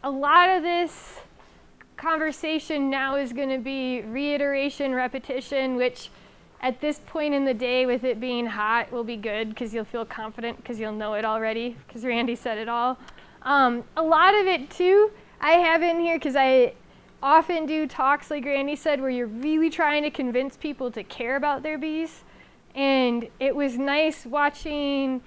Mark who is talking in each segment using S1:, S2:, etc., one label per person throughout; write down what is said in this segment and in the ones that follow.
S1: a lot of this conversation now is going to be reiteration, repetition, which at this point in the day with it being hot will be good because you'll feel confident because you'll know it already because Randy said it all. A lot of it too I have in here because I often do talks like Randy said where you're really trying to convince people to care about their bees, and it was nice watching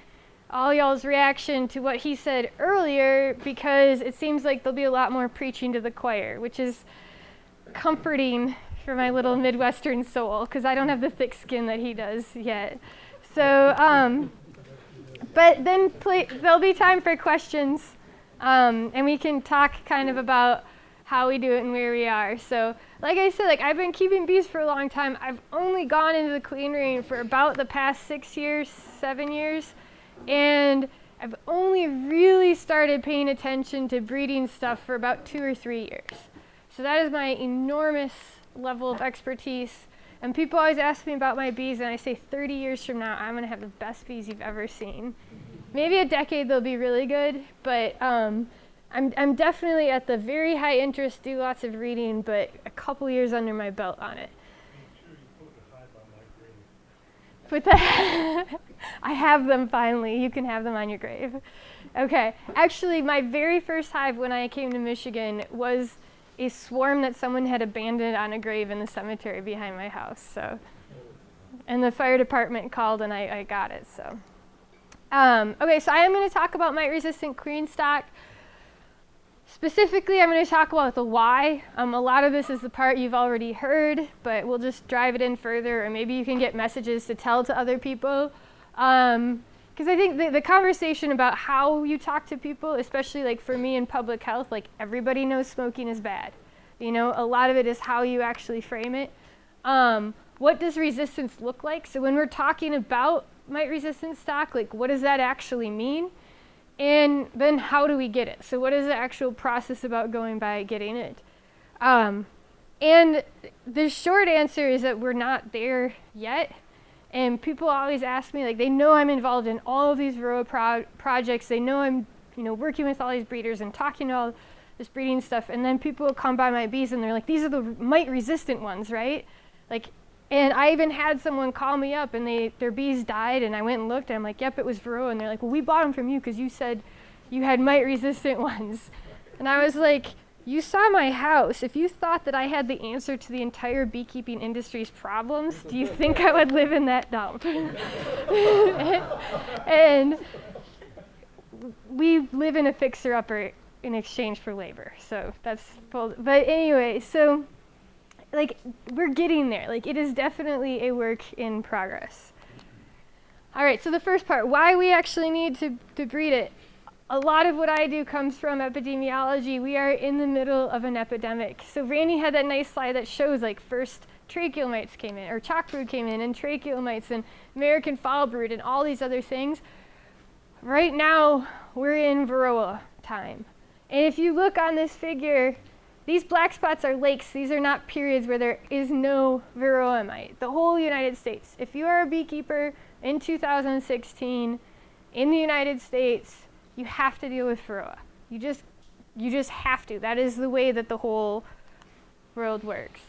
S1: all y'all's reaction to what he said earlier because it seems like there'll be a lot more preaching to the choir, which is comforting for my little Midwestern soul because I don't have the thick skin that he does yet. So, but then there'll be time for questions, and we can talk kind of about how we do it and where we are. So, like I said, like I've been keeping bees for a long time. I've only gone into the queen ring for about the past 6 years, 7 years, and I've only really started paying attention to breeding stuff for about 2 or 3 years. So that is my enormous level of expertise. And people always ask me about my bees, and I say 30 years from now, I'm going to have the best bees you've ever seen. Maybe a decade they'll be really good, but I'm definitely at the very high interest, do lots of reading, but a couple years under my belt on it. Put the I have them finally. You can have them on your grave. Okay. Actually, my very first hive when I came to Michigan was a swarm that someone had abandoned on a grave in the cemetery behind my house. So, and the fire department called and I got it. So, okay. So I am going to talk about mite-resistant queen stock. Specifically, I'm going to talk about the why. A lot of this is the part you've already heard, but we'll just drive it in further, or maybe you can get messages to tell to other people. Because I think the conversation about how you talk to people, especially like for me in public health, like everybody knows smoking is bad. You know, a lot of it is how you actually frame it. What does resistance look like? So when we're talking about mite-resistant stock, like what does that actually mean? And then how do we get it? So what is the actual process about going by getting it? And the short answer is that we're not there yet. And people always ask me, like, they know I'm involved in all of these VARROA projects. They know I'm, working with all these breeders and talking to all this breeding stuff. And then people will come by my bees and they're like, these are the mite-resistant ones, right? Like, and I even had someone call me up and their bees died, and I went and looked and I'm like, yep, it was VARROA. And they're like, well, we bought them from you because you said you had mite-resistant ones. And I was like, you saw my house. If you thought that I had the answer to the entire beekeeping industry's problems, do you think I would live in that dump? And we live in a fixer-upper in exchange for labor. So that's full. But anyway, so like we're getting there. Like it is definitely a work in progress. All right, so the first part, why we actually need to breed it. A lot of what I do comes from epidemiology. We are in the middle of an epidemic. So Randy had that nice slide that shows like first tracheal mites came in, or chalk brood came in, and tracheal mites, and American foul brood, and all these other things. Right now, we're in VARROA time. And if you look on this figure, these black spots are lakes. These are not periods where there is no VARROA mite. The whole United States. If you are a beekeeper in 2016 in the United States, you have to deal with VARROA. You just have to. That is the way that the whole world works.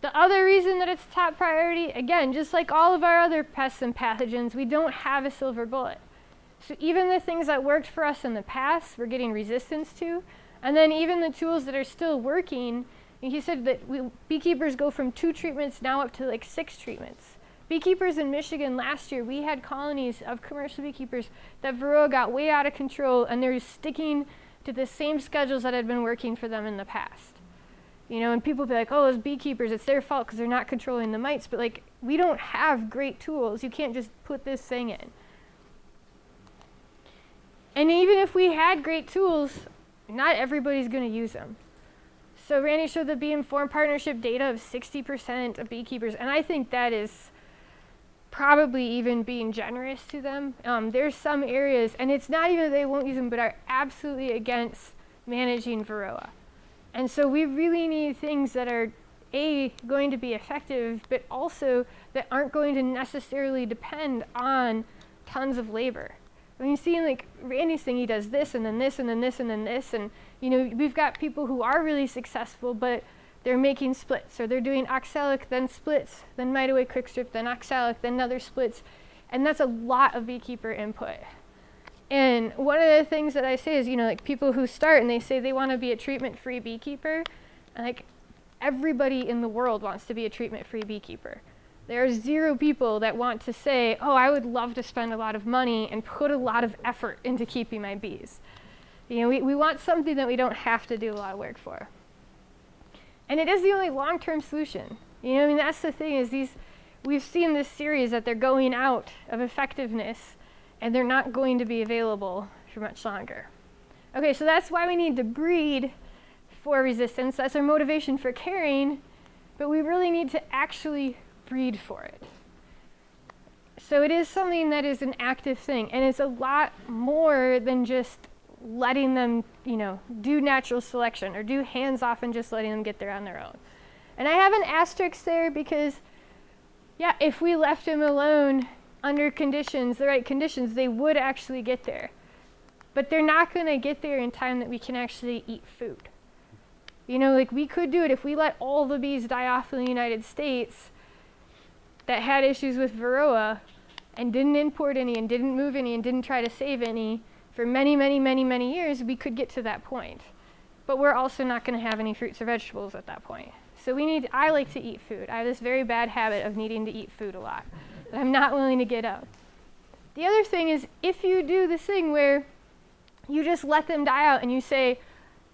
S1: The other reason that it's top priority, again, just like all of our other pests and pathogens, we don't have a silver bullet. So even the things that worked for us in the past, we're getting resistance to. And then even the tools that are still working, and he said that beekeepers go from 2 treatments now up to like 6 treatments. Beekeepers in Michigan last year, we had colonies of commercial beekeepers that VARROA got way out of control, and they're sticking to the same schedules that had been working for them in the past. And people be like, oh, those beekeepers, it's their fault because they're not controlling the mites. But like, we don't have great tools. You can't just put this thing in. And even if we had great tools, not everybody's going to use them. So Randy showed the bee-informed partnership data of 60% of beekeepers, and I think that is probably even being generous to them. There's some areas, and it's not even that they won't use them, but are absolutely against managing VARROA. And so we really need things that are, A, going to be effective, but also that aren't going to necessarily depend on tons of labor. I mean, seeing like Randy's thing, he does this and then this and then this and then this, and you know, we've got people who are really successful, but they're making splits, or they're doing oxalic, then splits, then Mite quick strip, then oxalic, then another splits, and that's a lot of beekeeper input. And one of the things that I say is, you know, like people who start and they say they want to be a treatment-free beekeeper, like everybody in the world wants to be a treatment-free beekeeper. There are 0 people that want to say, oh, I would love to spend a lot of money and put a lot of effort into keeping my bees. You know, we want something that we don't have to do a lot of work for. And it is the only long-term solution. You know, I mean, that's the thing is we've seen this series that they're going out of effectiveness and they're not going to be available for much longer. Okay, so that's why we need to breed for resistance. That's our motivation for caring, but we really need to actually breed for it. So it is something that is an active thing, and it's a lot more than just letting them, you know, do natural selection or do hands-off and just letting them get there on their own. And I have an asterisk there because, yeah, if we left them alone under conditions, the right conditions, they would actually get there. But they're not going to get there in time that we can actually eat food. You know, like we could do it if we let all the bees die off in the United States that had issues with VARROA and didn't import any and didn't move any and didn't try to save any for many, many, many, many years, we could get to that point. But we're also not going to have any fruits or vegetables at that point. So I like to eat food. I have this very bad habit of needing to eat food a lot that I'm not willing to get up. The other thing is if you do this thing where you just let them die out and you say,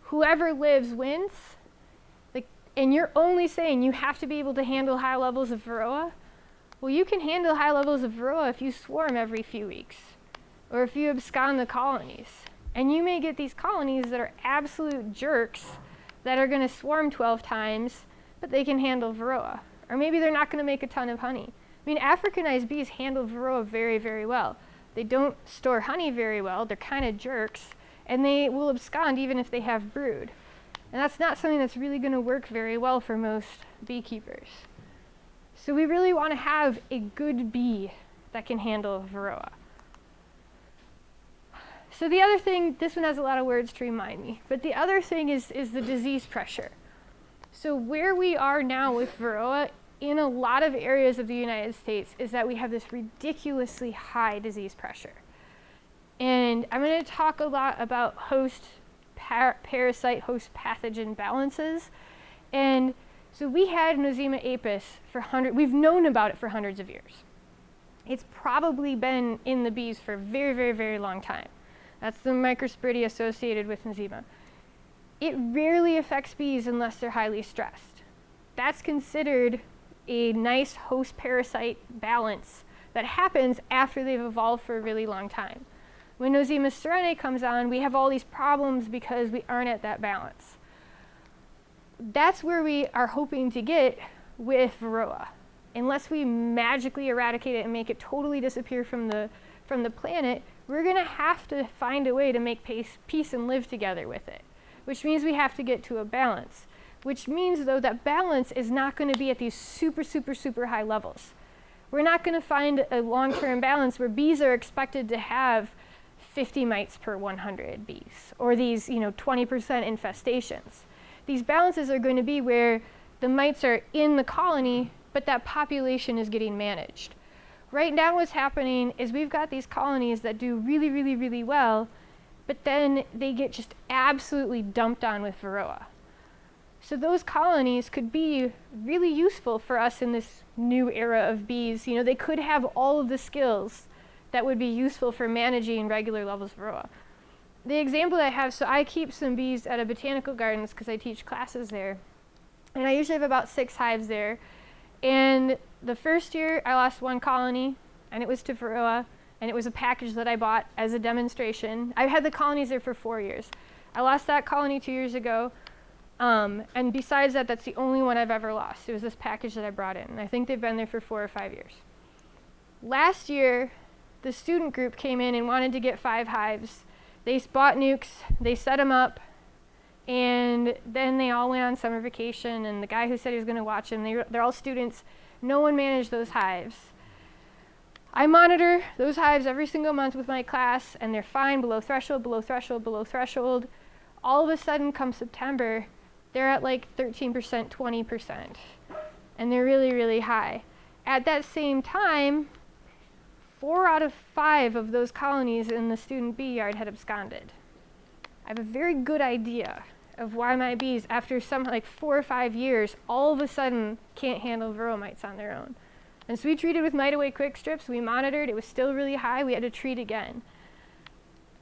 S1: whoever lives wins, like, and you're only saying you have to be able to handle high levels of VARROA, well, you can handle high levels of VARROA if you swarm every few weeks, or if you abscond the colonies. And you may get these colonies that are absolute jerks that are going to swarm 12 times, but they can handle VARROA. Or maybe they're not going to make a ton of honey. I mean, Africanized bees handle VARROA very, very well. They don't store honey very well. They're kind of jerks, and they will abscond even if they have brood. And that's not something that's really going to work very well for most beekeepers. So we really want to have a good bee that can handle VARROA. So the other thing, this one has a lot of words to remind me, but the other thing is the disease pressure. So where we are now with VARROA in a lot of areas of the United States is that we have this ridiculously high disease pressure. And I'm going to talk a lot about host parasite, host pathogen balances. And so we had Nosema apis we've known about it for hundreds of years. It's probably been in the bees for a very, very, very long time. That's the microsporidia associated with Nosema. It rarely affects bees unless they're highly stressed. That's considered a nice host parasite balance that happens after they've evolved for a really long time. When Nosema serene comes on, we have all these problems because we aren't at that balance. That's where we are hoping to get with VARROA. Unless we magically eradicate it and make it totally disappear from the planet, we're going to have to find a way to make peace and live together with it, which means we have to get to a balance, which means, though, that balance is not going to be at these super, super, super high levels. We're not going to find a long-term balance where bees are expected to have 50 mites per 100 bees, or these, 20% infestations. These balances are going to be where the mites are in the colony, but that population is getting managed. Right now what's happening is we've got these colonies that do really, really, really well, but then they get just absolutely dumped on with VARROA. So those colonies could be really useful for us in this new era of bees. They could have all of the skills that would be useful for managing regular levels of VARROA. The example I have, so I keep some bees at a botanical gardens because I teach classes there. And I usually have about 6 hives there. And the first year I lost 1 colony, and it was to VARROA, and it was a package that I bought as a demonstration. I've had the colonies there for 4 years. I lost that colony 2 years ago, and besides that, that's the only one I've ever lost. It was this package that I brought in, and I think they've been there for 4 or 5 years. Last year, the student group came in and wanted to get 5 hives. They bought nukes, they set them up, and then they all went on summer vacation, and the guy who said he was going to watch them, they're all students. No one managed those hives. I monitor those hives every single month with my class, and they're fine, below threshold, below threshold, below threshold. All of a sudden, come September, they're at like 13%, 20%, and they're really, really high. At that same time, 4 out of 5 of those colonies in the student bee yard had absconded. I have a very good idea of why my bees, after some like 4 or 5 years, all of a sudden can't handle varroa mites on their own. And so we treated with Mite Away quick strips, we monitored, it was still really high, we had to treat again.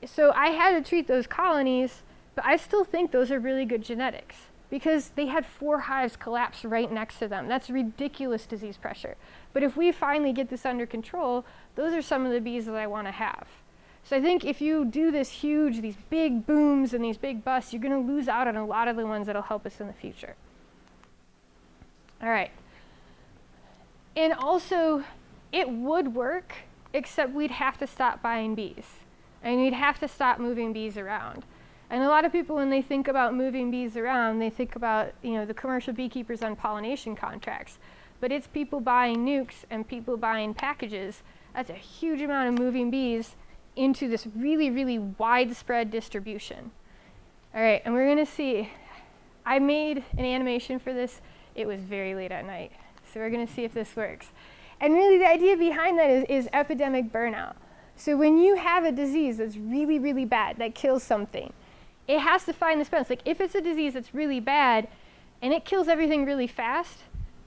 S1: So I had to treat those colonies, but I still think those are really good genetics because they had 4 hives collapse right next to them. That's ridiculous disease pressure. But if we finally get this under control, those are some of the bees that I want to have. So I think if you do this huge, these big booms and these big busts, you're going to lose out on a lot of the ones that'll help us in the future. All right. And also, it would work, except we'd have to stop buying bees. And we'd have to stop moving bees around. And a lot of people, when they think about moving bees around, they think about, the commercial beekeepers on pollination contracts. But it's people buying nukes and people buying packages. That's a huge amount of moving bees into this really, really widespread distribution. All right, and we're going to see. I made an animation for this. It was very late at night. So we're going to see if this works. And really the idea behind that is epidemic burnout. So when you have a disease that's really, really bad, that kills something, it has to find this balance. Like if it's a disease that's really bad and it kills everything really fast,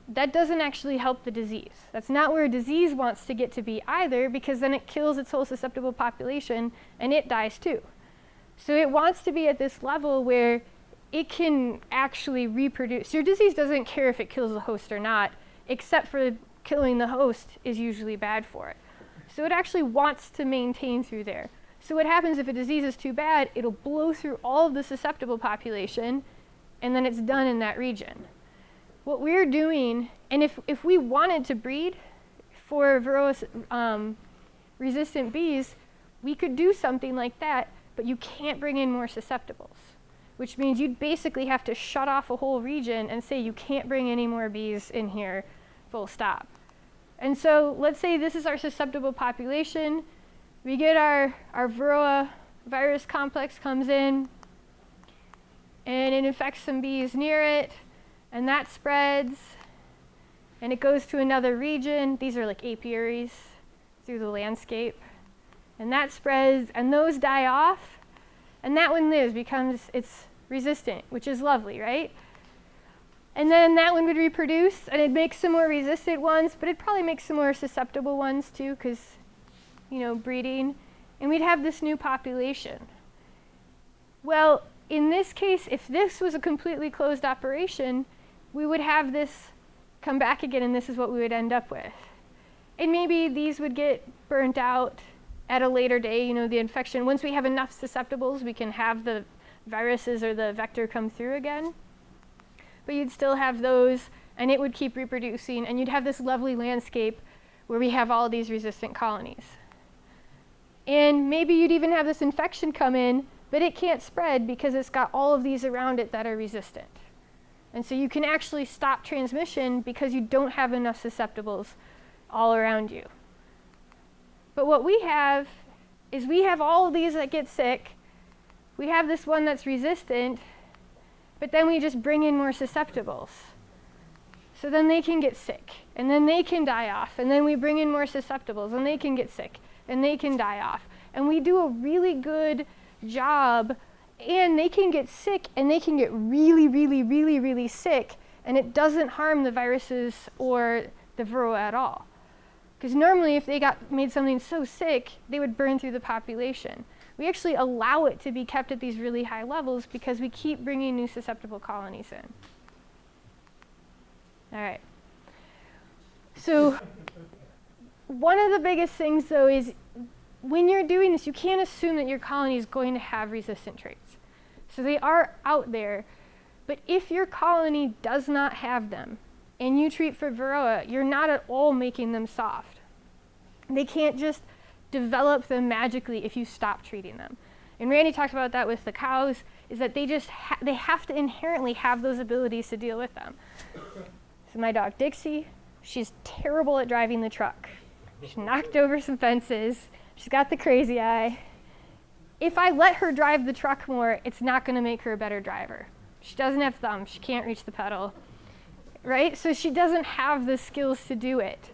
S1: that doesn't actually help the disease. That's not where a disease wants to get to be either, because then it kills its whole susceptible population and it dies too. So it wants to be at this level where it can actually reproduce. Your disease doesn't care if it kills the host or not, except for killing the host is usually bad for it. So it actually wants to maintain through there. So what happens if a disease is too bad, it'll blow through all of the susceptible population, and then it's done in that region. What we're doing, and if we wanted to breed for varroa resistant bees, we could do something like that, but you can't bring in more susceptibles, which means you'd basically have to shut off a whole region and say you can't bring any more bees in here, full stop. And so let's say this is our susceptible population. We get our varroa virus complex comes in, and it infects some bees near it, and that spreads, and it goes to another region. These are like apiaries through the landscape. And that spreads, and those die off, and that one lives, it's resistant, which is lovely, right? And then that one would reproduce, and it'd make some more resistant ones, but it'd probably make some more susceptible ones too, because, breeding. And we'd have this new population. Well, in this case, if this was a completely closed operation, we would have this come back again, and this is what we would end up with. And maybe these would get burnt out at a later day, the infection. Once we have enough susceptibles, we can have the viruses or the vector come through again. But you'd still have those, and it would keep reproducing, and you'd have this lovely landscape where we have all these resistant colonies. And maybe you'd even have this infection come in, but it can't spread because it's got all of these around it that are resistant. And so you can actually stop transmission because you don't have enough susceptibles all around you. But what we have is we have all of these that get sick. We have this one that's resistant, but then we just bring in more susceptibles. So then they can get sick, and then they can die off, and then we bring in more susceptibles, and they can get sick, and they can die off. And we do a really good job, and they can get sick, and they can get really, really, really, really sick, and it doesn't harm the viruses or the varroa at all. Because normally if they made something so sick, they would burn through the population. We actually allow it to be kept at these really high levels because we keep bringing new susceptible colonies in. All right. So one of the biggest things, though, is when you're doing this, you can't assume that your colony is going to have resistant traits. So they are out there, but if your colony does not have them and you treat for varroa, you're not at all making them soft. They can't just develop them magically if you stop treating them. And Randy talked about that with the cows, is that they just they have to inherently have those abilities to deal with them. So my dog Dixie, she's terrible at driving the truck. She knocked over some fences. She's got the crazy eye. If I let her drive the truck more, it's not going to make her a better driver. She doesn't have thumbs. She can't reach the pedal, right? So she doesn't have the skills to do it.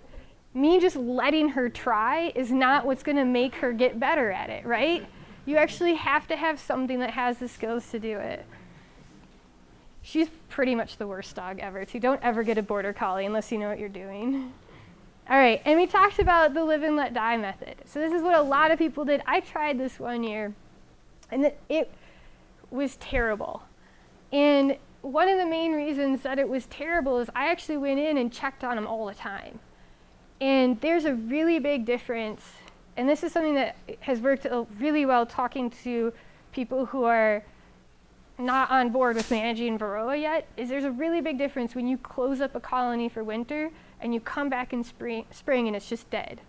S1: Me just letting her try is not what's going to make her get better at it, right? You actually have to have something that has the skills to do it. She's pretty much the worst dog ever, too. Don't ever get a border collie unless you know what you're doing. All right, and we talked about the live and let die method. So this is what a lot of people did. I tried this one year, and it was terrible. And one of the main reasons that it was terrible is I actually went in and checked on them all the time. And there's a really big difference, and this is something that has worked really well talking to people who are not on board with managing Varroa yet, is there's a really big difference when you close up a colony for winter and you come back in spring and it's just dead.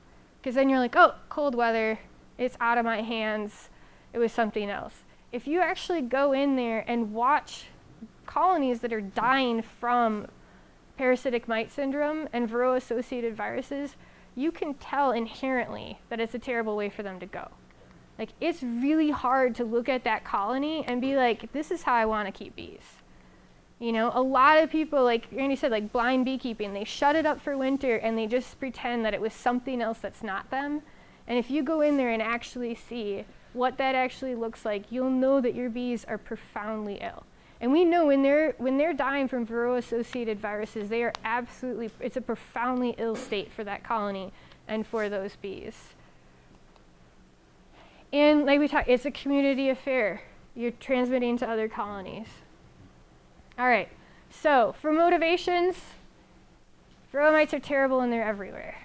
S1: Because then you're like, oh, cold weather, it's out of my hands, it was something else. If you actually go in there and watch colonies that are dying from parasitic mite syndrome and Varroa-associated viruses, you can tell inherently that it's a terrible way for them to go. Like, it's really hard to look at that colony and be like, this is how I want to keep bees. You know, a lot of people, like Randy said, like blind beekeeping, they shut it up for winter and they just pretend that it was something else that's not them. And if you go in there and actually see what that actually looks like, you'll know that your bees are profoundly ill. And we know when they're dying from Varroa-associated viruses, they are absolutely, it's a profoundly ill state for that colony and for those bees. And like we talked, it's a community affair. You're transmitting to other colonies. All right, so for motivations, Varroa mites are terrible and they're everywhere.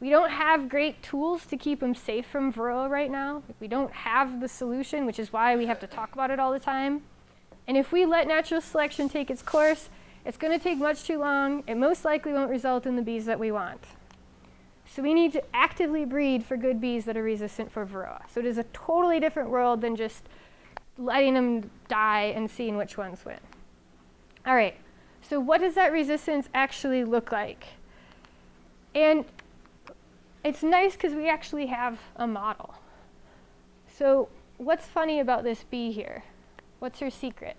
S1: We don't have great tools to keep them safe from Varroa right now. We don't have the solution, which is why we have to talk about it all the time. And if we let natural selection take its course, it's going to take much too long. It most likely won't result in the bees that we want. So we need to actively breed for good bees that are resistant for Varroa. So it is a totally different world than just letting them die and seeing which ones win. All right, so what does that resistance actually look like? And it's nice because we actually have a model. So what's funny about this bee here? What's her secret?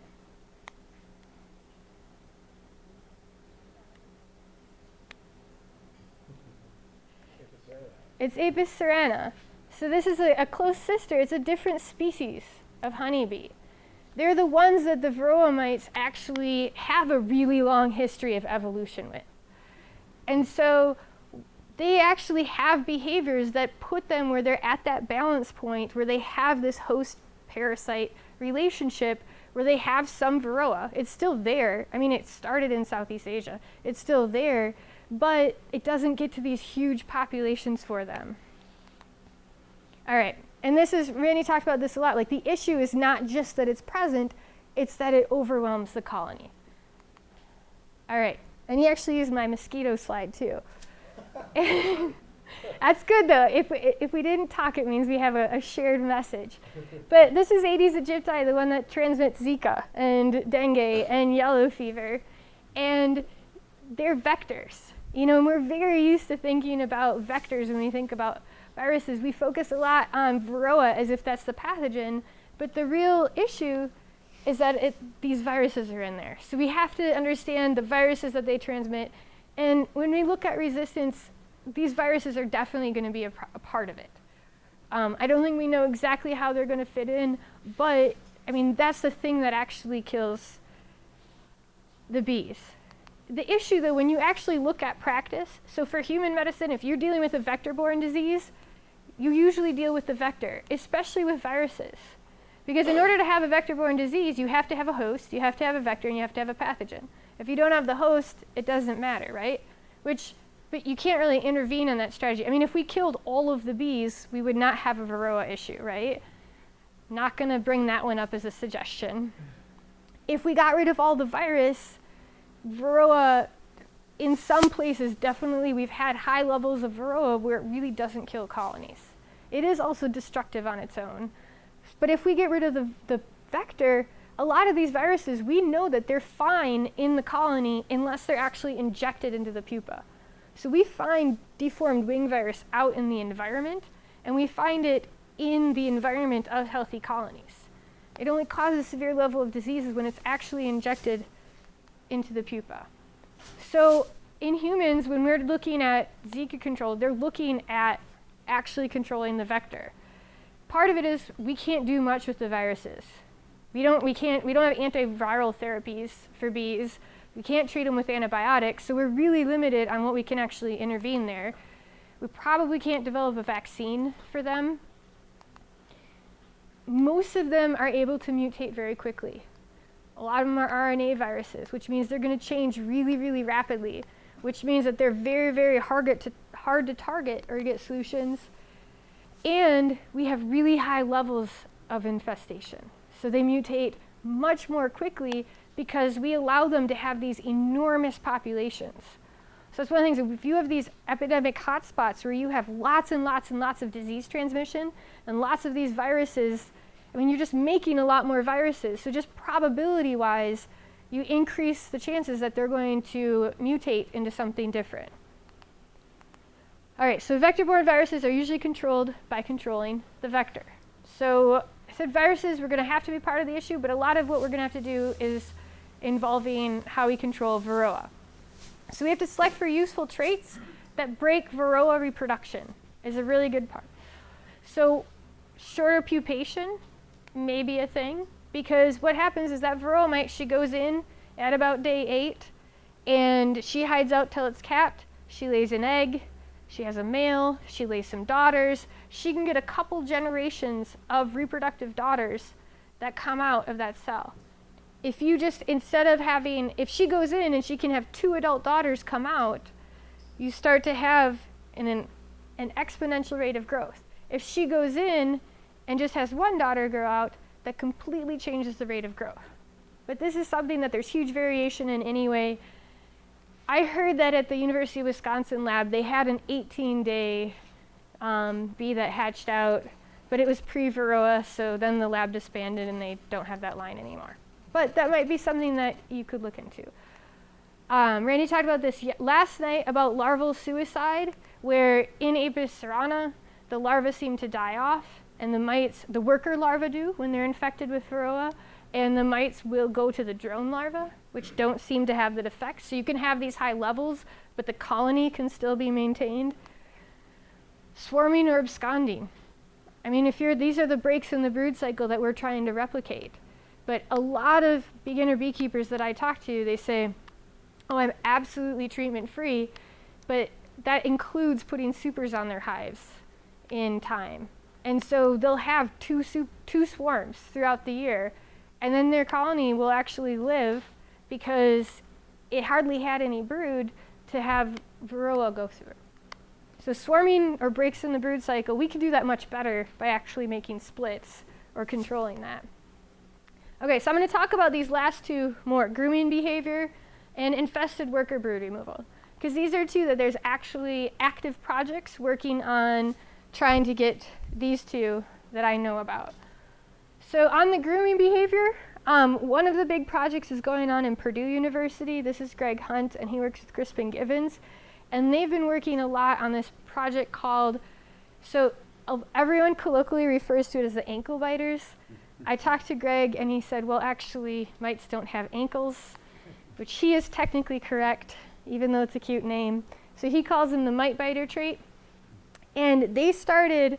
S1: It's Apis cerana. So this is a close sister. It's a different species of honeybee. They're the ones that the Varroa mites actually have a really long history of evolution with. And so they actually have behaviors that put them where they're at that balance point where they have this host-parasite relationship where they have some Varroa. It's still there. I mean, it started in Southeast Asia. It's still there, but it doesn't get to these huge populations for them. All right, and this is, Randy talked about this a lot, like the issue is not just that it's present, it's that it overwhelms the colony. All right, and he actually used my mosquito slide too. That's good though. If we didn't talk, it means we have a shared message. But this is Aedes aegypti, the one that transmits Zika and dengue and yellow fever. And they're vectors. You know, and we're very used to thinking about vectors when we think about viruses. We focus a lot on Varroa as if that's the pathogen, but the real issue is that these viruses are in there. So we have to understand the viruses that they transmit. And when we look at resistance, these viruses are definitely going to be a part of it. I don't think we know exactly how they're going to fit in, but I mean, that's the thing that actually kills the bees. The issue though, when you actually look at practice, so for human medicine, if you're dealing with a vector-borne disease, you usually deal with the vector, especially with viruses. Because in order to have a vector-borne disease, you have to have a host, you have to have a vector, and you have to have a pathogen. If you don't have the host, it doesn't matter, right? But you can't really intervene in that strategy. I mean, if we killed all of the bees, we would not have a Varroa issue, right? Not going to bring that one up as a suggestion. If we got rid of all the virus, Varroa, in some places, definitely we've had high levels of Varroa where it really doesn't kill colonies. It is also destructive on its own. But if we get rid of the vector, a lot of these viruses, we know that they're fine in the colony unless they're actually injected into the pupa. So we find deformed wing virus out in the environment, and we find it in the environment of healthy colonies. It only causes a severe level of diseases when it's actually injected into the pupa. So in humans, when we're looking at Zika control, they're looking at actually controlling the vector. Part of it is we can't do much with the viruses. We don't have antiviral therapies for bees. We can't treat them with antibiotics, so we're really limited on what we can actually intervene there. We probably can't develop a vaccine for them. Most of them are able to mutate very quickly. A lot of them are RNA viruses, which means they're going to change really, really rapidly, which means that they're very, very hard to target or get solutions. And we have really high levels of infestation. So they mutate much more quickly because we allow them to have these enormous populations. So that's one of the things, if you have these epidemic hotspots where you have lots and lots and lots of disease transmission and lots of these viruses, I mean, you're just making a lot more viruses. So just probability-wise, you increase the chances that they're going to mutate into something different. All right, so vector-borne viruses are usually controlled by controlling the vector. So I said viruses were going to have to be part of the issue, but a lot of what we're going to have to do is involving how we control VARROA. So we have to select for useful traits that break VARROA reproduction is a really good part. So shorter pupation may be a thing, because what happens is that VARROA mite, she goes in at about day 8, and she hides out till it's capped. She lays an egg. She has a male. She lays some daughters. She can get a couple generations of reproductive daughters that come out of that cell. If you just, instead of having, if she goes in and she can have 2 adult daughters come out, you start to have an exponential rate of growth. If she goes in and just has 1 daughter grow out, that completely changes the rate of growth. But this is something that there's huge variation in anyway. I heard that at the University of Wisconsin lab, they had an 18-day bee that hatched out, but it was pre-VARROA, so then the lab disbanded and they don't have that line anymore. But that might be something that you could look into. Randy talked about this last night about larval suicide, where in Apis cerana, the larvae seem to die off, and the mites, the worker larvae do when they're infected with VARROA, and the mites will go to the drone larvae, which don't seem to have that effect. So you can have these high levels, but the colony can still be maintained. Swarming or absconding. I mean, these are the breaks in the brood cycle that we're trying to replicate. But a lot of beginner beekeepers that I talk to, they say, oh, I'm absolutely treatment-free, but that includes putting supers on their hives in time. And so they'll have two swarms throughout the year, and then their colony will actually live because it hardly had any brood to have VARROA go through. So swarming or breaks in the brood cycle, we can do that much better by actually making splits or controlling that. Okay, so I'm going to talk about these last 2 more, grooming behavior and infested worker brood removal, because these are 2 that there's actually active projects working on trying to get these 2 that I know about. So on the grooming behavior, one of the big projects is going on in Purdue University. This is Greg Hunt, and he works with Crispin Givens. And they've been working a lot on this project called, everyone colloquially refers to it as the ankle biters. I talked to Greg, and he said, well, actually, mites don't have ankles, which he is technically correct, even though it's a cute name. So he calls them the mite biter trait. And they started,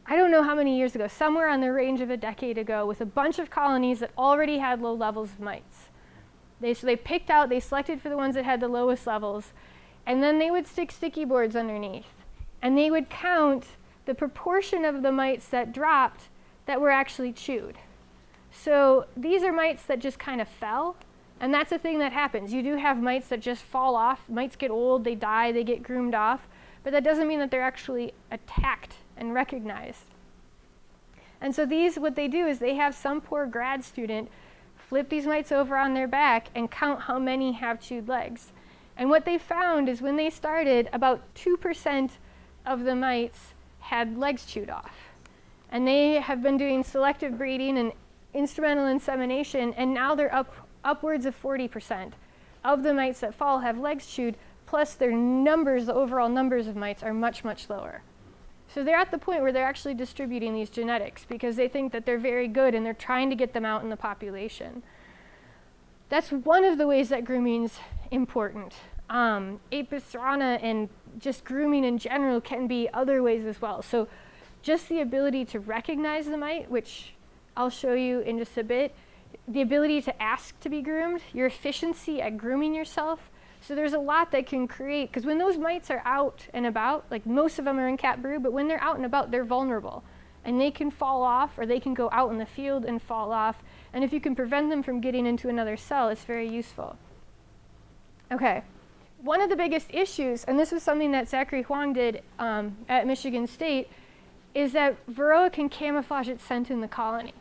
S1: I don't know how many years ago, somewhere on the range of a decade ago, with a bunch of colonies that already had low levels of mites. They selected for the ones that had the lowest levels, and then they would stick sticky boards underneath. And they would count the proportion of the mites that dropped that were actually chewed. So these are mites that just kind of fell, and that's a thing that happens. You do have mites that just fall off. Mites get old, they die, they get groomed off, but that doesn't mean that they're actually attacked and recognized. And so what they do is they have some poor grad student flip these mites over on their back and count how many have chewed legs. And what they found is when they started, about 2% of the mites had legs chewed off. And they have been doing selective breeding and instrumental insemination, and now they're upwards of 40% of the mites that fall have legs chewed, plus their numbers, the overall numbers of mites are much, much lower. So they're at the point where they're actually distributing these genetics because they think that they're very good and they're trying to get them out in the population. That's one of the ways that grooming's important. Apis cerana and just grooming in general can be other ways as well. So just the ability to recognize the mite, which I'll show you in just a bit, the ability to ask to be groomed, your efficiency at grooming yourself. So there's a lot that can create, because when those mites are out and about, like most of them are in cat brood, but when they're out and about, they're vulnerable. And they can fall off, or they can go out in the field and fall off. And if you can prevent them from getting into another cell, it's very useful. Okay, one of the biggest issues, and this was something that Zachary Huang did at Michigan State, is that VARROA can camouflage its scent in the colony.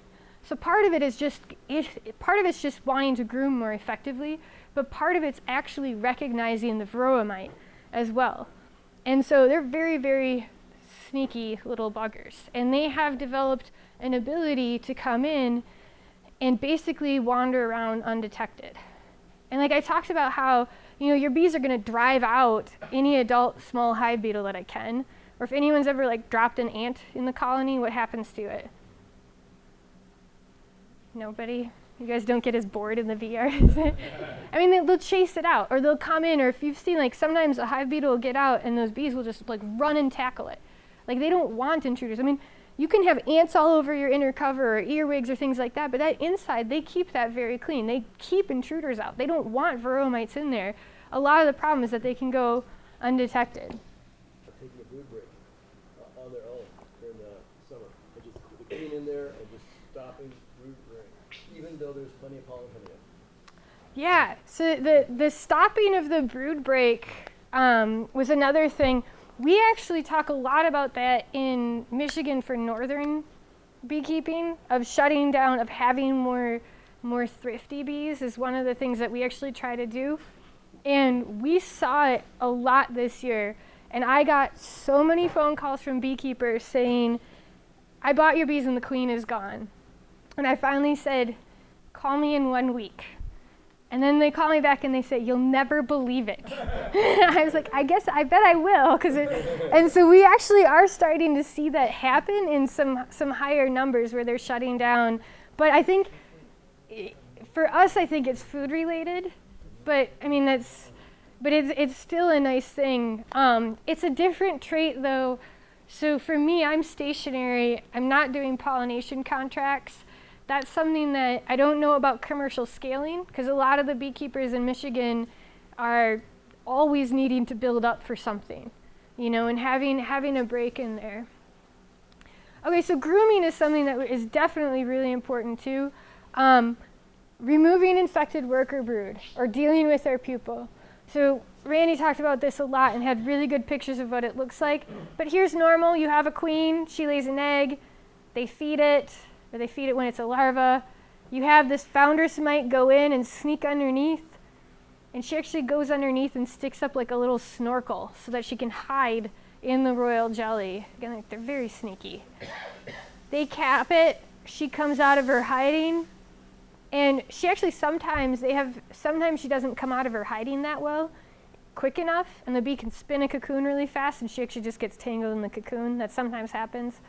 S1: So part of it is just wanting to groom more effectively, but part of it's actually recognizing the VARROA mite as well. And so they're very, very sneaky little buggers. And they have developed an ability to come in and basically wander around undetected. And like I talked about how, you know, your bees are going to drive out any adult small hive beetle that it can. Or if anyone's ever like dropped an ant in the colony, what happens to it? Nobody? You guys don't get as bored in the VR? I mean, they'll chase it out, or they'll come in, or if you've seen, like, sometimes a hive beetle will get out and those bees will just like run and tackle it. Like, they don't want intruders. I mean, you can have ants all over your inner cover or earwigs or things like that, but that inside, they keep that very clean. They keep intruders out. They don't want varroa mites in there. A lot of the problem is that they can go undetected.
S2: Taking a brood break on their own during the summer. They just getting in there and just stopping brood break, even though there's plenty of pollen coming in.
S1: Yeah, so the stopping of the brood break was another thing. We actually talk a lot about that in Michigan for northern beekeeping, of shutting down, of having more thrifty bees is one of the things that we actually try to do. And we saw it a lot this year. And I got so many phone calls from beekeepers saying, I bought your bees and the queen is gone. And I finally said, call me in 1 week. And then they call me back and they say, you'll never believe it. I was like, I bet I will. And so we actually are starting to see that happen in some higher numbers where they're shutting down. But I think, for us, I think it's food related. But I mean, it's still a nice thing. It's a different trait though. So for me, I'm stationary. I'm not doing pollination contracts. That's something that I don't know about commercial scaling, because a lot of the beekeepers in Michigan are always needing to build up for something, you know, and having a break in there. Okay, so grooming is something that is definitely really important too. Removing infected worker brood or dealing with their pupil. So Randy talked about this a lot and had really good pictures of what it looks like. But here's normal. You have a queen. She lays an egg. They feed it, or they feed it when it's a larva. You have this foundress mite go in and sneak underneath. And she actually goes underneath and sticks up like a little snorkel so that she can hide in the royal jelly. Again, like, they're very sneaky. They cap it. She comes out of her hiding. And she actually sometimes she doesn't come out of her hiding that well, quick enough, and the bee can spin a cocoon really fast, and she actually just gets tangled in the cocoon. That sometimes happens.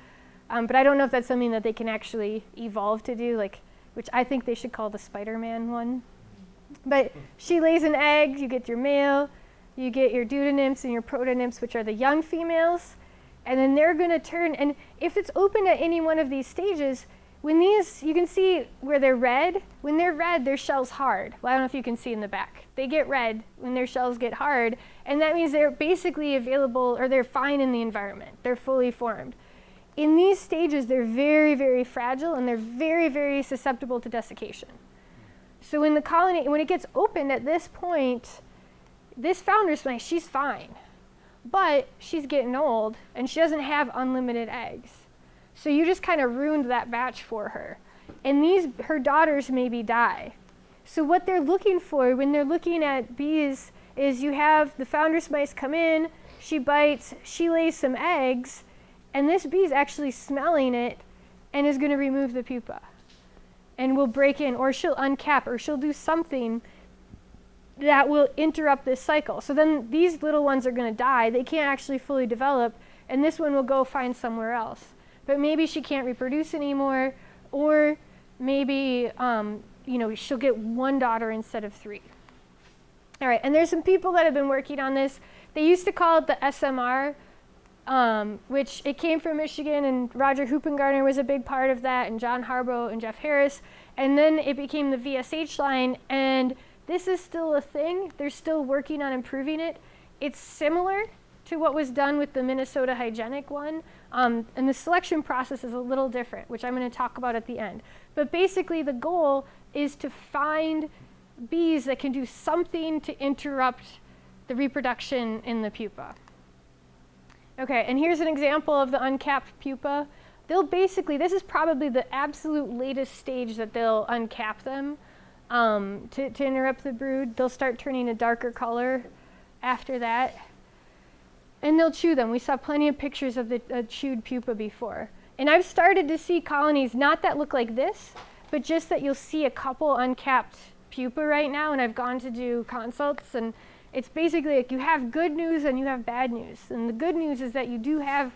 S1: But I don't know if that's something that they can actually evolve to do, like, which I think they should call the Spider-Man one. But she lays an egg, you get your male, you get your deutonymphs and your protonymphs, which are the young females, and then they're going to turn, and if it's open at any one of these stages, when these, you can see where they're red. When they're red, their shell's hard. Well, I don't know if you can see in the back. They get red when their shells get hard, and that means they're basically available, or they're fine in the environment. They're fully formed. In these stages, they're very, very fragile, and they're very, very susceptible to desiccation. So in the colony, when it gets opened at this point, this foundress mite, she's fine, but she's getting old, and she doesn't have unlimited eggs. So you just kind of ruined that batch for her. And her daughters maybe die. So what they're looking for when they're looking at bees is you have the foundress mice come in, she bites, she lays some eggs, and this bee's actually smelling it and is going to remove the pupa. And will break in, or she'll uncap, or she'll do something that will interrupt this cycle. So then these little ones are going to die. They can't actually fully develop, and this one will go find somewhere else. But maybe she can't reproduce anymore, or maybe she'll get one daughter instead of 3. All right, and there's some people that have been working on this. They used to call it the SMR, which it came from Michigan, and Roger Huppengartner was a big part of that, and John Harbaugh and Jeff Harris. And then it became the VSH line, and this is still a thing. They're still working on improving it. It's similar to what was done with the Minnesota hygienic one, and the selection process is a little different, which I'm going to talk about at the end. But basically the goal is to find bees that can do something to interrupt the reproduction in the pupa. Okay, and here's an example of the uncapped pupa. They'll basically, this is probably the absolute latest stage that they'll uncap them to interrupt the brood. They'll start turning a darker color after that. And they'll chew them. We saw plenty of pictures of the chewed pupa before. And I've started to see colonies, not that look like this, but just that you'll see a couple uncapped pupa right now, and I've gone to do consults, and it's basically like you have good news and you have bad news. And the good news is that you do have,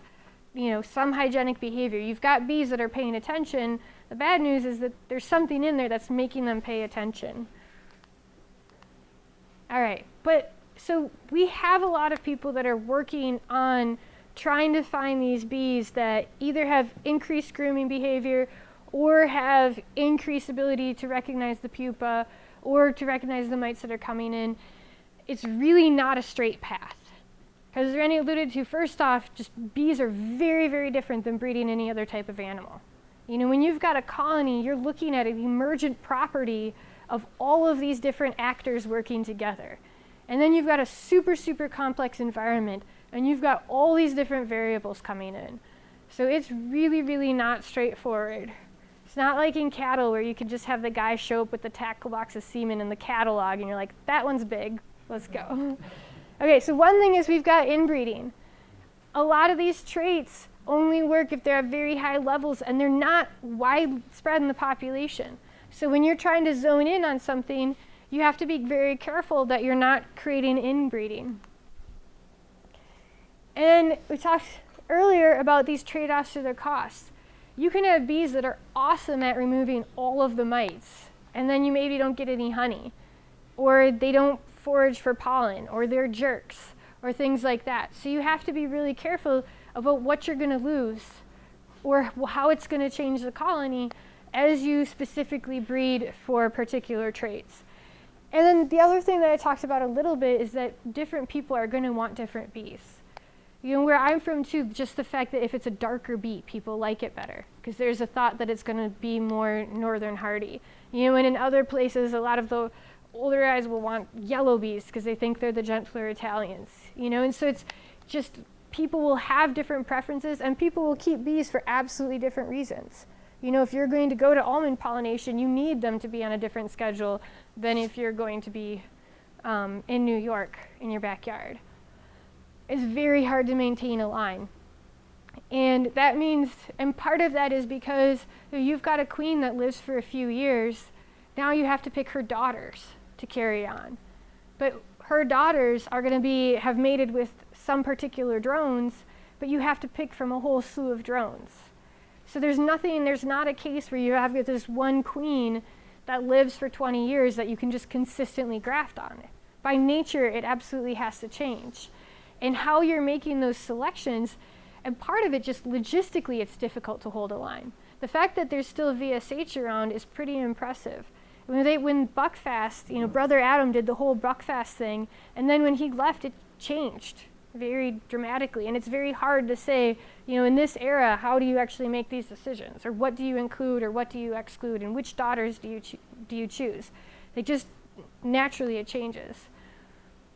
S1: some hygienic behavior. You've got bees that are paying attention. The bad news is that there's something in there that's making them pay attention. All right, so we have a lot of people that are working on trying to find these bees that either have increased grooming behavior or have increased ability to recognize the pupa or to recognize the mites that are coming in. It's really not a straight path. As Rennie alluded to, first off, just bees are very, very different than breeding any other type of animal. When you've got a colony, you're looking at an emergent property of all of these different actors working together. And then you've got a super, super complex environment, and you've got all these different variables coming in. So it's really, really not straightforward. It's not like in cattle where you could just have the guy show up with the tackle box of semen in the catalog, and you're like, that one's big, let's go. Okay, so one thing is we've got inbreeding. A lot of these traits only work if they're at very high levels, and they're not widespread in the population. So when you're trying to zone in on something, you have to be very careful that you're not creating inbreeding. And we talked earlier about these trade-offs to their costs. You can have bees that are awesome at removing all of the mites, and then you maybe don't get any honey, or they don't forage for pollen, or they're jerks, or things like that. So you have to be really careful about what you're going to lose, or how it's going to change the colony as you specifically breed for particular traits. And then the other thing that I talked about a little bit is that different people are going to want different bees. Where I'm from too, just the fact that if it's a darker bee, people like it better, because there's a thought that it's going to be more northern hardy. And in other places, a lot of the older guys will want yellow bees because they think they're the gentler Italians. And so it's just people will have different preferences, and people will keep bees for absolutely different reasons. If you're going to go to almond pollination, you need them to be on a different schedule than if you're going to be in New York in your backyard. It's very hard to maintain a line. And that means, and part of that is because you've got a queen that lives for a few years, now you have to pick her daughters to carry on. But her daughters are going to have mated with some particular drones, but you have to pick from a whole slew of drones. So there's not a case where you have this one queen that lives for 20 years that you can just consistently graft on it. By nature, it absolutely has to change. And how you're making those selections, and part of it just logistically, it's difficult to hold a line. The fact that there's still VSH around is pretty impressive. When Buckfast, Brother Adam did the whole Buckfast thing, and then when he left, it changed very dramatically. And it's very hard to say, in this era, how do you actually make these decisions? Or what do you include or what do you exclude? And which daughters do you choose? Naturally it changes.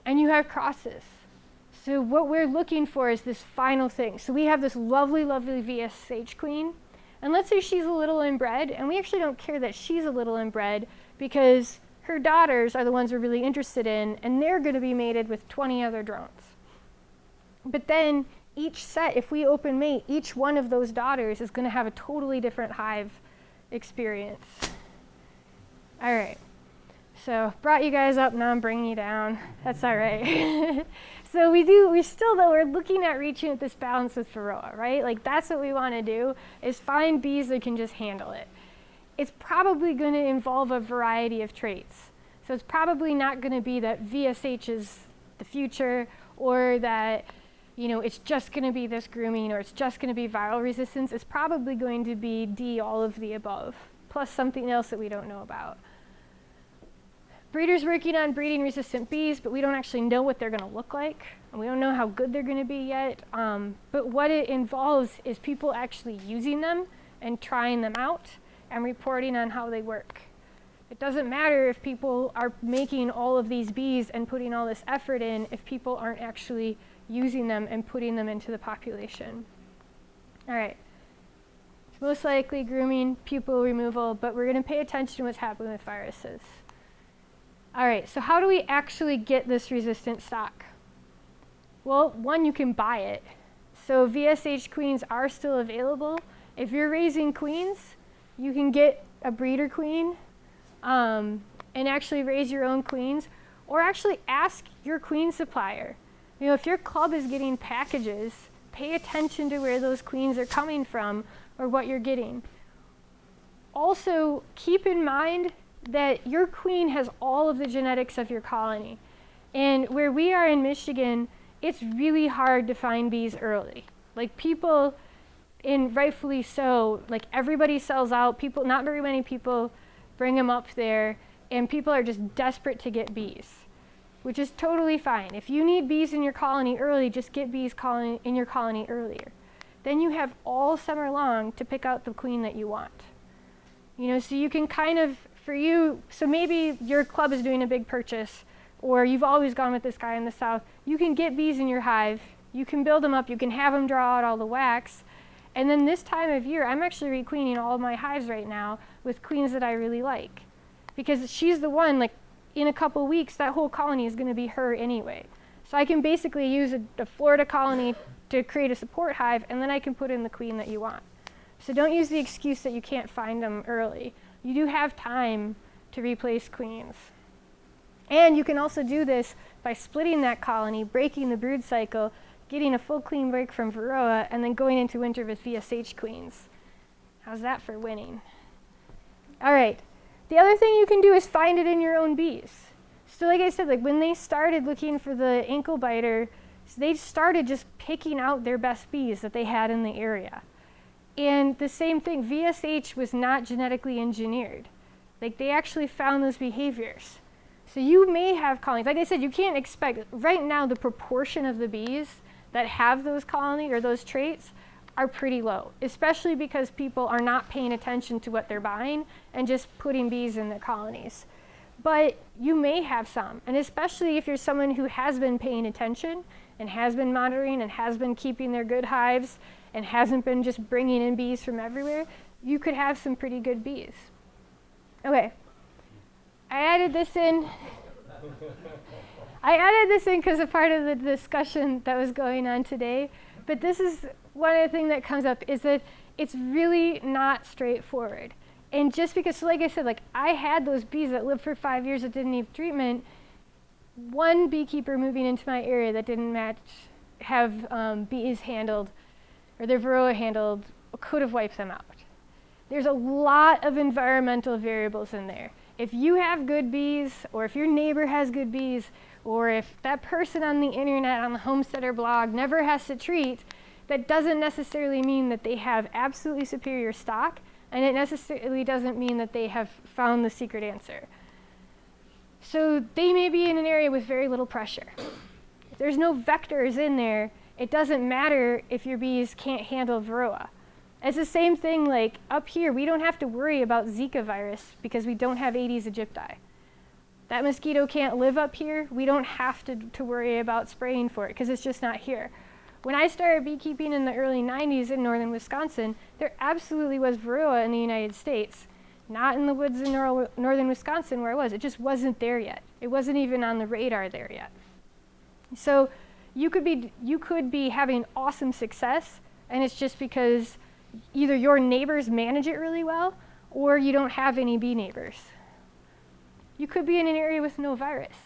S1: And you have crosses. So what we're looking for is this final thing. So we have this lovely, lovely VSH queen. And let's say she's a little inbred, and we actually don't care that she's a little inbred because her daughters are the ones we're really interested in, and they're going to be mated with 20 other drones. But then each set, if we open mate, each one of those daughters is going to have a totally different hive experience. All right. So brought you guys up, now I'm bringing you down. That's all right. So we're looking at reaching at this balance with VARROA, right? Like that's what we want to do, is find bees that can just handle it. It's probably going to involve a variety of traits. So it's probably not going to be that VSH is the future, or that, you know, it's just going to be this grooming, or it's just going to be viral resistance. It's probably going to be D, all of the above, plus something else that we don't know about. Breeders working on breeding resistant bees, but we don't actually know what they're going to look like, and we don't know how good they're going to be yet. But what it involves is people actually using them and trying them out and reporting on how they work. It doesn't matter if people are making all of these bees and putting all this effort in if people aren't actually using them and putting them into the population. All right. Most likely grooming, pupil removal, but we're going to pay attention to what's happening with viruses. All right, so how do we actually get this resistant stock? Well, one, you can buy it. So VSH queens are still available. If you're raising queens, you can get a breeder queen and actually raise your own queens, or actually ask your queen supplier. You know, if your club is getting packages, pay attention to where those queens are coming from or what you're getting. Also, keep in mind that your queen has all of the genetics of your colony. And where we are in Michigan, it's really hard to find bees early. Like people, and rightfully so, like everybody sells out. People, not very many people bring them up there, and people are just desperate to get bees, which is totally fine. If you need bees in your colony early, just get bees in your colony earlier. Then you have all summer long to pick out the queen that you want. You know, so you can kind of, for you, so maybe your club is doing a big purchase, or you've always gone with this guy in the south. You can get bees in your hive, you can build them up, you can have them draw out all the wax, and then this time of year, I'm actually requeening all of my hives right now with queens that I really like, because she's the one, like in a couple weeks, that whole colony is going to be her anyway. So I can basically use a Florida colony to create a support hive, and then I can put in the queen that you want. So don't use the excuse that you can't find them early. You do have time to replace queens. And you can also do this by splitting that colony, breaking the brood cycle, getting a full clean break from VARROA, and then going into winter with VSH queens. How's that for winning? All right. The other thing you can do is find it in your own bees. So like I said, like when they started looking for the ankle biter, so they started just picking out their best bees that they had in the area. And the same thing, VSH was not genetically engineered. Like they actually found those behaviors. So you may have colonies, like I said, you can't expect, right now the proportion of the bees that have those colonies or those traits are pretty low, especially because people are not paying attention to what they're buying and just putting bees in their colonies. But you may have some, and especially if you're someone who has been paying attention and has been monitoring and has been keeping their good hives and hasn't been just bringing in bees from everywhere, you could have some pretty good bees. Okay, I added this in. I added this in because a part of the discussion that was going on today, but this is one of the things that comes up, is that it's really not straightforward. And just because, so like I said, like I had those bees that lived for 5 years that didn't need treatment. One beekeeper moving into my area that didn't have bees handled, or their VARROA handled, could have wiped them out. There's a lot of environmental variables in there. If you have good bees, or if your neighbor has good bees, or if that person on the internet, on the homesteader blog, never has to treat, that doesn't necessarily mean that they have absolutely superior stock, and it necessarily doesn't mean that they have found the secret answer. So they may be in an area with very little pressure. If there's no vectors in there, it doesn't matter if your bees can't handle VARROA. It's the same thing, like up here, we don't have to worry about Zika virus because we don't have Aedes aegypti. That mosquito can't live up here. We don't have to worry about spraying for it because it's just not here. When I started beekeeping in the early 90s in northern Wisconsin, there absolutely was VARROA in the United States. Not in the woods in northern Wisconsin where I was. It just wasn't there yet. It wasn't even on the radar there yet. So you could be having awesome success, and it's just because either your neighbors manage it really well or you don't have any bee neighbors. you could be in an area with no virus.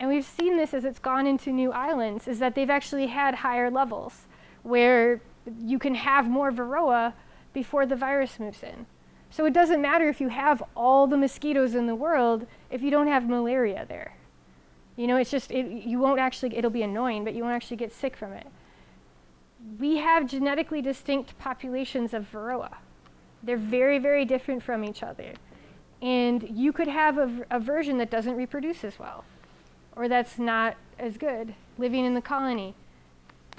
S1: And we've seen this as it's gone into new islands, is that they've actually had higher levels where you can have more varroa before the virus moves in. So it doesn't matter if you have all the mosquitoes in the world if you don't have malaria there. You know, it's just, you won't actually, it'll be annoying, but you won't actually get sick from it. We have genetically distinct populations of varroa. They're very, very different from each other. And you could have a version that doesn't reproduce as well, or that's not as good living in the colony.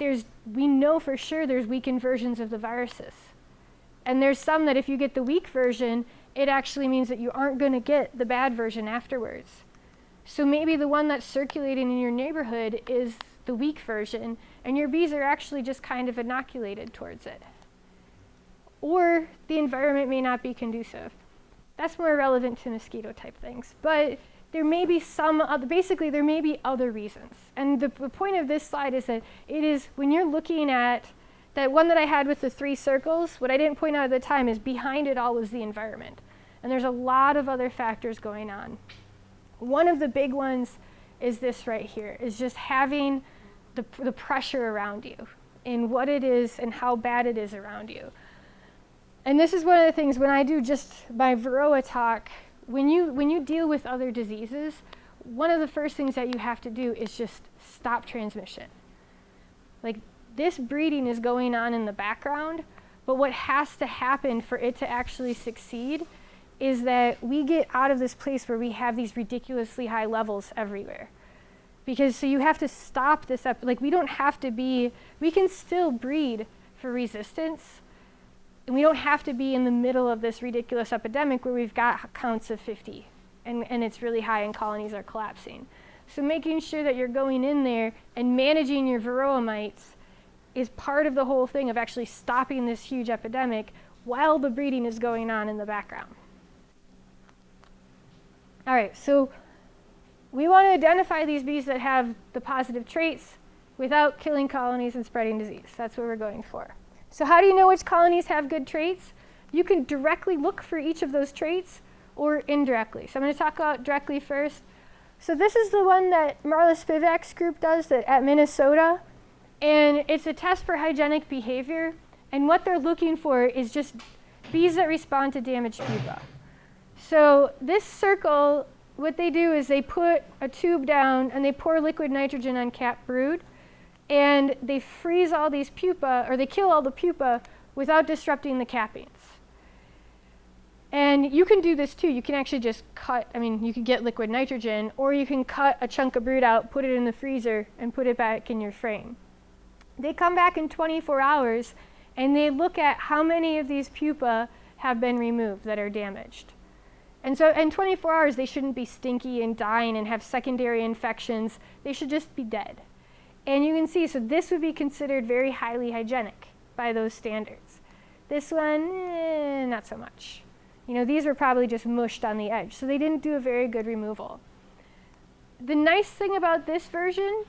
S1: We know for sure there's weakened versions of the viruses. And there's some that if you get the weak version, it actually means that you aren't going to get the bad version afterwards. So maybe the one that's circulating in your neighborhood is the weak version, and your bees are actually just kind of inoculated towards it. Or the environment may not be conducive. That's more relevant to mosquito type things. But there may be basically there may be other reasons. And the point of this slide is that it is, when you're looking at that one that I had with the 3 circles, what I didn't point out at the time is behind it all was the environment. And there's a lot of other factors going on. One of the big ones is this right here, is just having the pressure around you and what it is and how bad it is around you. And this is one of the things when I do just my Varroa talk, when you deal with other diseases, one of the first things that you have to do is just stop transmission. Like, this breeding is going on in the background, but what has to happen for it to actually succeed is that we get out of this place where we have these ridiculously high levels everywhere. Because so you have to stop this up. Like, we don't have to be, we can still breed for resistance, and we don't have to be in the middle of this ridiculous epidemic where we've got counts of 50 and it's really high and colonies are collapsing. So making sure that you're going in there and managing your varroa mites is part of the whole thing of actually stopping this huge epidemic while the breeding is going on in the background. All right, so we want to identify these bees that have the positive traits without killing colonies and spreading disease. That's what we're going for. So how do you know which colonies have good traits? You can directly look for each of those traits or indirectly. So I'm going to talk about directly first. So this is the one that Marla Spivak's group does at Minnesota. And it's a test for hygienic behavior. And what they're looking for is just bees that respond to damaged pupa. So this circle, what they do is they put a tube down and they pour liquid nitrogen on capped brood. And they freeze all these pupa, or they kill all the pupa without disrupting the cappings. And you can do this too. You can actually just you can get liquid nitrogen, or you can cut a chunk of brood out, put it in the freezer, and put it back in your frame. They come back in 24 hours, and they look at how many of these pupa have been removed that are damaged. And so in 24 hours, they shouldn't be stinky and dying and have secondary infections. They should just be dead. And you can see, so this would be considered very highly hygienic by those standards. This one, not so much. You know, these were probably just mushed on the edge, so they didn't do a very good removal. The nice thing about this version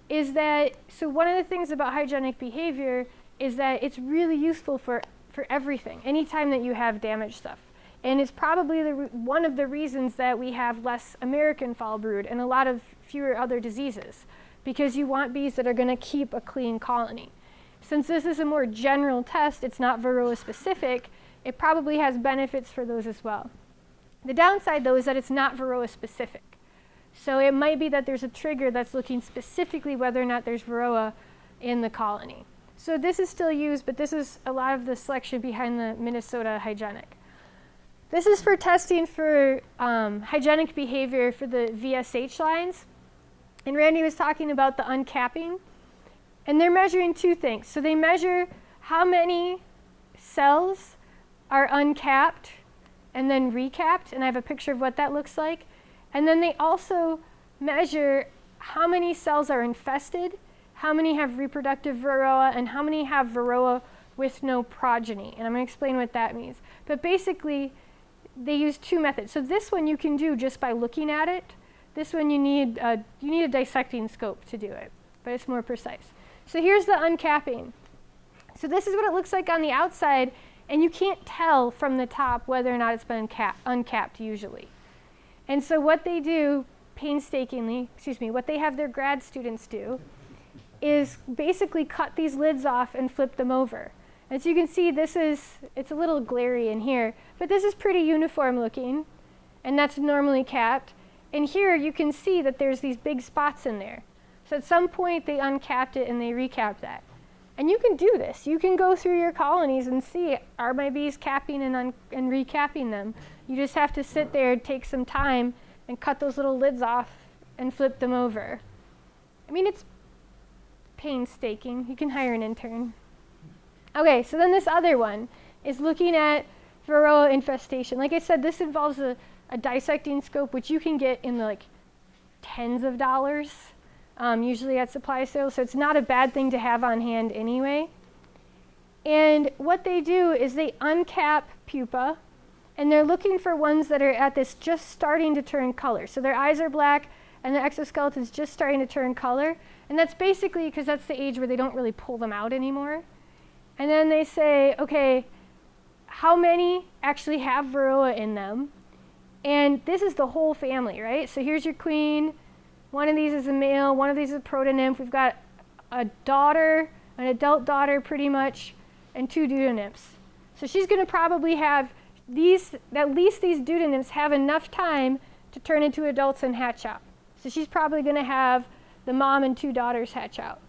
S1: is that, so one of the things about hygienic behavior is that it's really useful for everything, anytime that you have damaged stuff. And it's probably one of the reasons that we have less American fall brood and a lot of fewer other diseases, because you want bees that are going to keep a clean colony. Since this is a more general test, it's not Varroa specific, it probably has benefits for those as well. The downside, though, is that it's not Varroa specific. So it might be that there's a trigger that's looking specifically whether or not there's Varroa in the colony. So this is still used, but this is a lot of the selection behind the Minnesota hygienic. This is for testing for hygienic behavior for the VSH lines. And Randy was talking about the uncapping. And they're measuring 2 things. So they measure how many cells are uncapped and then recapped. And I have a picture of what that looks like. And then they also measure how many cells are infested, how many have reproductive varroa, and how many have varroa with no progeny. And I'm going to explain what that means. But basically, they use 2 methods. So this one you can do just by looking at it. This one you need a dissecting scope to do it, but it's more precise. So here's the uncapping. So this is what it looks like on the outside, and you can't tell from the top whether or not it's been uncapped usually. And so what they do what they have their grad students do is basically cut these lids off and flip them over. As you can see, it's a little glary in here, but this is pretty uniform looking, and that's normally capped. And here you can see that there's these big spots in there. So at some point they uncapped it and they recapped that. And you can do this. You can go through your colonies and see, are my bees capping and recapping them? You just have to sit there, take some time, and cut those little lids off and flip them over. I mean, it's painstaking. You can hire an intern. Okay, so then this other one is looking at VARROA infestation. Like I said, this involves a dissecting scope, which you can get in the like tens of dollars, usually at supply sales, so it's not a bad thing to have on hand anyway. And what they do is they uncap pupa, and they're looking for ones that are at this just starting to turn color. So their eyes are black, and the exoskeleton's just starting to turn color, and that's basically because that's the age where they don't really pull them out anymore. And then they say, okay, how many actually have VARROA in them? And this is the whole family, right? So here's your queen. One of these is a male, one of these is a protonymph. We've got a daughter, an adult daughter pretty much, and 2 deutonymphs. So she's gonna probably have at least these deutonymphs have enough time to turn into adults and hatch out. So she's probably gonna have the mom and 2 daughters hatch out.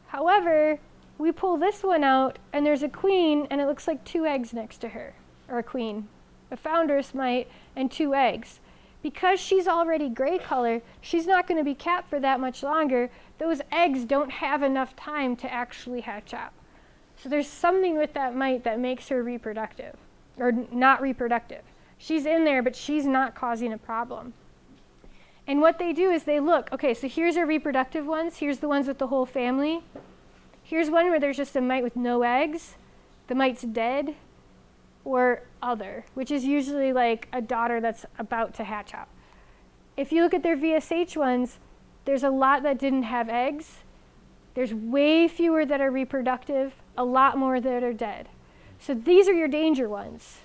S1: However, we pull this one out and there's a queen and it looks like 2 eggs next to her, or a queen, a foundress mite and 2 eggs. Because she's already gray color, she's not going to be capped for that much longer. Those eggs don't have enough time to actually hatch out. So there's something with that mite that makes her reproductive, or not reproductive. She's in there, but she's not causing a problem. And what they do is they look, okay, so here's our reproductive ones. Here's the ones with the whole family. Here's one where there's just a mite with no eggs. The mite's dead, or other, which is usually like a daughter that's about to hatch out. If you look at their VSH ones, there's a lot that didn't have eggs. There's way fewer that are reproductive, a lot more that are dead. So these are your danger ones,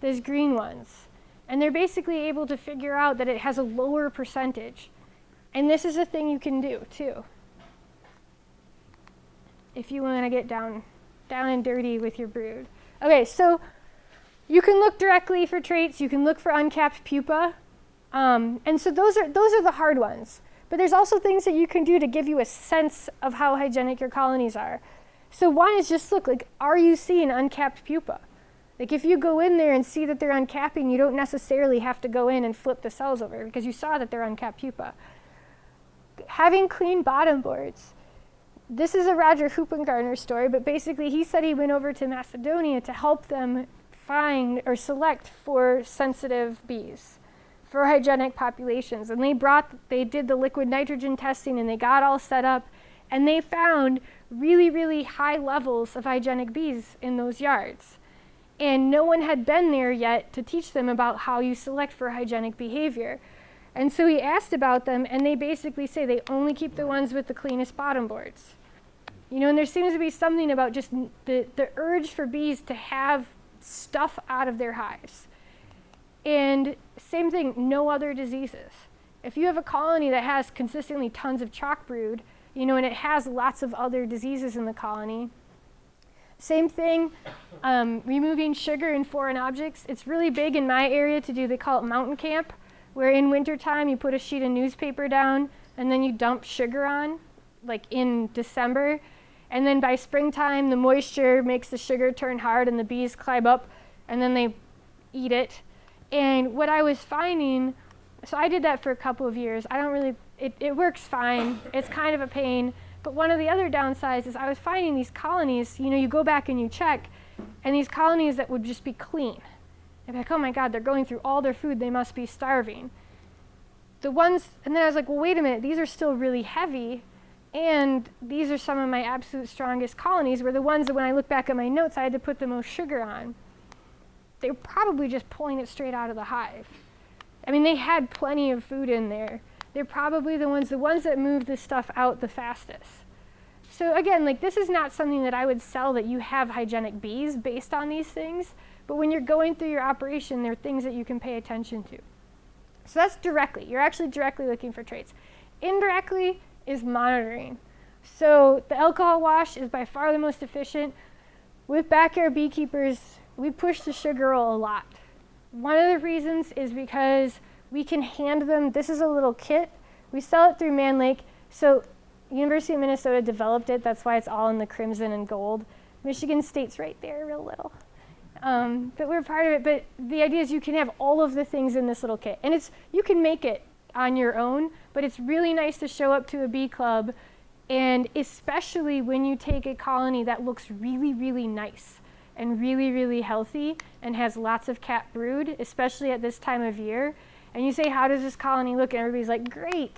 S1: those green ones. And they're basically able to figure out that it has a lower percentage. And this is a thing you can do too, if you want to get down and dirty with your brood. Okay, so you can look directly for traits. You can look for uncapped pupa. And so those are the hard ones. But there's also things that you can do to give you a sense of how hygienic your colonies are. So one is just look, like, are you seeing uncapped pupa? Like if you go in there and see that they're uncapping, you don't necessarily have to go in and flip the cells over because you saw that they're uncapped pupa. Having clean bottom boards. This is a Roger Hoopengartner story, but basically he said he went over to Macedonia to help them find or select for sensitive bees, for hygienic populations. And they did the liquid nitrogen testing and they got all set up and they found really, really high levels of hygienic bees in those yards. And no one had been there yet to teach them about how you select for hygienic behavior. And so he asked about them and they basically say they only keep the ones with the cleanest bottom boards. You know, and there seems to be something about just the urge for bees to have stuff out of their hives. And same thing, no other diseases. If you have a colony that has consistently tons of chalk brood, you know, and it has lots of other diseases in the colony. Same thing, removing sugar and foreign objects. It's really big in my area to do, they call it mountain camp, where in wintertime you put a sheet of newspaper down and then you dump sugar on, like in December. And then by springtime, the moisture makes the sugar turn hard and the bees climb up and then they eat it. And what I was finding, so I did that for a couple of years. It works fine. It's kind of a pain. But one of the other downsides is I was finding these colonies, you know, you go back and you check, and these colonies that would just be clean. I'd be like, oh my God, they're going through all their food. They must be starving. And then I was like, well, wait a minute. These are still really heavy. And these are some of my absolute strongest colonies were the ones that when I look back at my notes, I had to put the most sugar on. They were probably just pulling it straight out of the hive. I mean, they had plenty of food in there. They're probably the ones that move this stuff out the fastest. So again, like this is not something that I would sell that you have hygienic bees based on these things, but when you're going through your operation, there are things that you can pay attention to. So that's directly. You're actually directly looking for traits. Indirectly is monitoring. So the alcohol wash is by far the most efficient. With backyard beekeepers, we push the sugar roll a lot. One of the reasons is because we can hand them, this is a little kit. We sell it through Man Lake. So University of Minnesota developed it. That's why it's all in the crimson and gold. Michigan State's right there, real little. But we're part of it. But the idea is you can have all of the things in this little kit. And you can make it on your own, but it's really nice to show up to a bee club, and especially when you take a colony that looks really, really nice and really, really healthy and has lots of cat brood, especially at this time of year. And you say, how does this colony look? And everybody's like, great.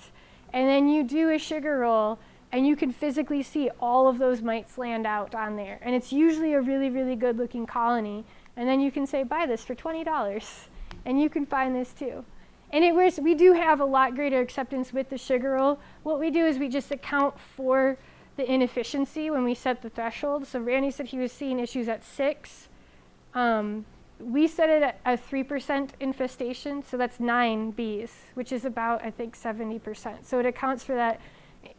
S1: And then you do a sugar roll, and you can physically see all of those mites land out on there. And it's usually a really, really good looking colony. And then you can say, buy this for $20. And you can find this too. And we do have a lot greater acceptance with the sugar roll. What we do is we just account for the inefficiency when we set the threshold. So Randy said he was seeing issues at 6. We set it at a 3% infestation, so that's 9 bees, which is about, I think, 70%. So it accounts for that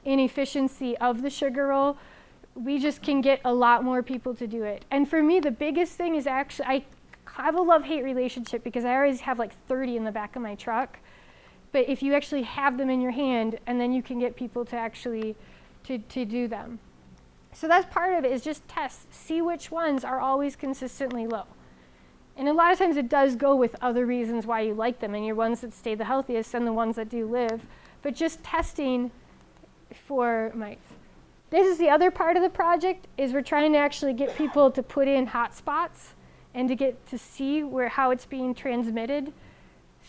S1: inefficiency of the sugar roll. We just can get a lot more people to do it. And for me, the biggest thing is actually, I have a love-hate relationship because I always have like 30 in the back of my truck. But if you actually have them in your hand, and then you can get people to actually to do them. So that's part of it, is just test, see which ones are always consistently low. And a lot of times it does go with other reasons why you like them, and your ones that stay the healthiest and the ones that do live, but just testing for mites. This is the other part of the project, is we're trying to actually get people to put in hotspots and to get to see how it's being transmitted.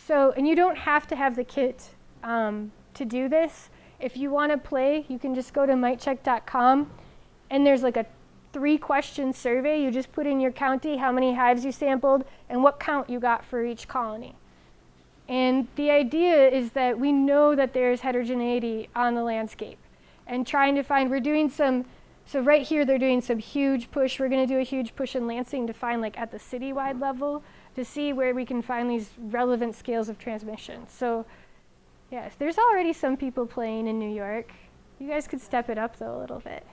S1: So, and you don't have to have the kit to do this. If you want to play, you can just go to mitecheck.com, and there's like a 3-question survey. You just put in your county, how many hives you sampled, and what count you got for each colony. And the idea is that we know that there's heterogeneity on the landscape, and trying to find, so right here they're doing some huge push. We're going to do a huge push in Lansing to find, like at the citywide level, to see where we can find these relevant scales of transmission. So yes, there's already some people playing in New York. You guys could step it up though a little bit.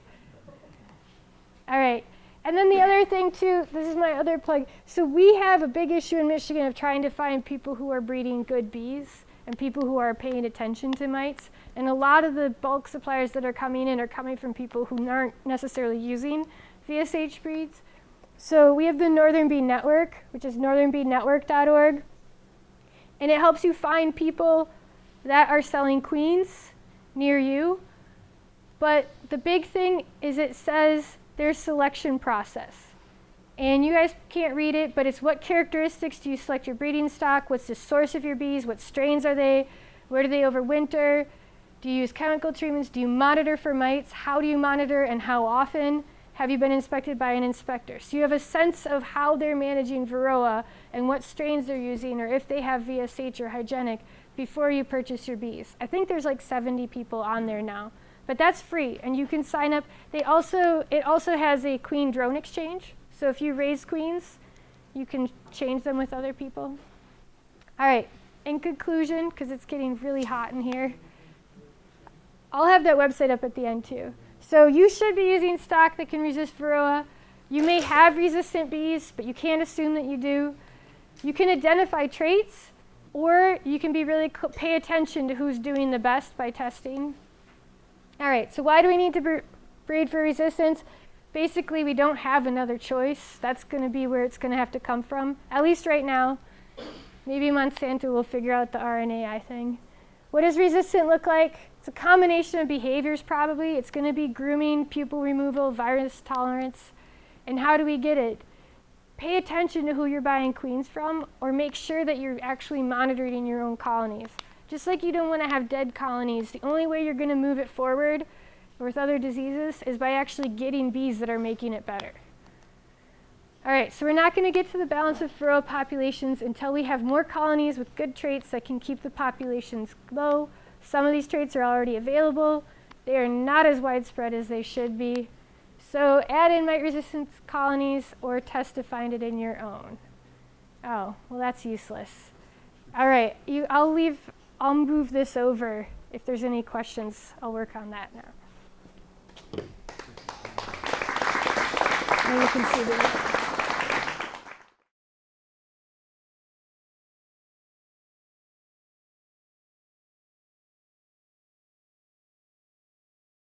S1: All right, and then the other thing too, this is my other plug. So we have a big issue in Michigan of trying to find people who are breeding good bees and people who are paying attention to mites. And a lot of the bulk suppliers that are coming in are coming from people who aren't necessarily using VSH breeds. So we have the Northern Bee Network, which is northernbeenetwork.org. And it helps you find people that are selling queens near you. But the big thing is it says their selection process. And you guys can't read it, but it's what characteristics do you select your breeding stock? What's the source of your bees? What strains are they? Where do they overwinter? Do you use chemical treatments? Do you monitor for mites? How do you monitor and how often? Have you been inspected by an inspector? So you have a sense of how they're managing Varroa and what strains they're using, or if they have VSH or hygienic, before you purchase your bees. I think there's like 70 people on there now. But that's free, and you can sign up. It also has a queen drone exchange. So if you raise queens, you can change them with other people. All right, in conclusion, because it's getting really hot in here, I'll have that website up at the end too. So you should be using stock that can resist Varroa. You may have resistant bees, but you can't assume that you do. You can identify traits, or you can be really pay attention to who's doing the best by testing. All right, so why do we need to breed for resistance? Basically, we don't have another choice. That's going to be where it's going to have to come from, at least right now. Maybe Monsanto will figure out the RNAi thing. What does resistant look like? It's a combination of behaviors, probably. It's going to be grooming, pupil removal, virus tolerance. And how do we get it? Pay attention to who you're buying queens from, or make sure that you're actually monitoring your own colonies. Just like you don't want to have dead colonies, the only way you're going to move it forward with other diseases is by actually getting bees that are making it better. All right, so we're not going to get to the balance of Varroa populations until we have more colonies with good traits that can keep the populations low. Some of these traits are already available. They are not as widespread as they should be. So add in mite resistance colonies or test to find it in your own. Oh, well, that's useless. All right, I'll move this over. If there's any questions, I'll work on that now. And you can see the